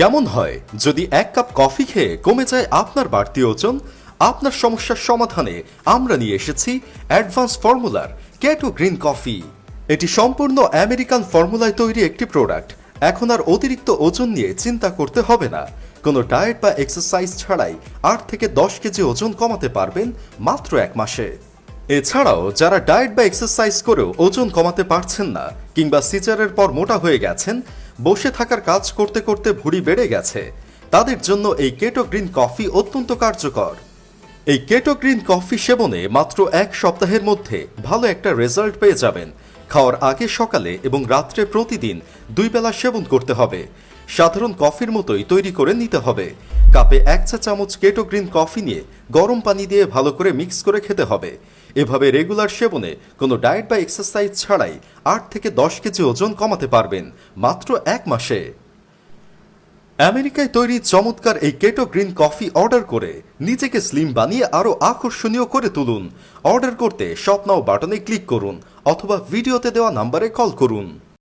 কেমন হয় যদি এক কাপ কফি খেয়ে কমে যায় আপনার বাড়তি ওজন? আপনার সমস্যার সমাধানে আমরা নিয়ে এসেছি অ্যাডভান্স ফর্মুলার কেটো গ্রিন কফি। এটি সম্পূর্ণ আমেরিকান ফর্মুলায় তৈরি একটি প্রোডাক্ট। এখন আর অতিরিক্ত ওজন নিয়ে চিন্তা করতে হবে না। কোনো ডায়েট বা এক্সারসাইজ ছাড়াই 8 থেকে 10 কেজি ওজন কমাতে পারবেন মাত্র 1 মাসে। এছাড়াও যারা ডায়েট বা এক্সারসাইজ করেও ওজন কমাতে পারছেন না, কিংবা সিজারের পর মোটা হয়ে গেছেন, বসে থাকার কাজ করতে করতে ভুঁড়ি বেড়ে গেছে, তাদের জন্য এই কেটো গ্রিন কফি অত্যন্ত কার্যকর। এই কেটো গ্রিন কফি সেবনে মাত্র 1 সপ্তাহের মধ্যে ভালো একটা রেজাল্ট পেয়ে যাবেন। খাওয়ার আগে সকালে এবং রাত্রে প্রতিদিন 2 বেলা সেবন করতে হবে। সাধারণ কফির মতোই তৈরি করে নিতে হবে। কাপে 1 চা চামচ কেটো গ্রিন কফি নিয়ে গরম পানি দিয়ে ভালো করে মিক্স করে খেতে হবে। এভাবে রেগুলার সেবনে কোনো ডায়েট বা এক্সারসাইজ ছাড়াই 8 থেকে 10 কেজি ওজন কমাতে পারবেন মাত্র 1 মাসে। আমেরিকায় তৈরি চমৎকার এই কেটো গ্রিন কফি অর্ডার করে নিজেকে স্লিম বানিয়ে আরও আকর্ষণীয় করে তুলুন। অর্ডার করতে শপ নাও বাটনে ক্লিক করুন অথবা ভিডিওতে দেওয়া নাম্বারে কল করুন।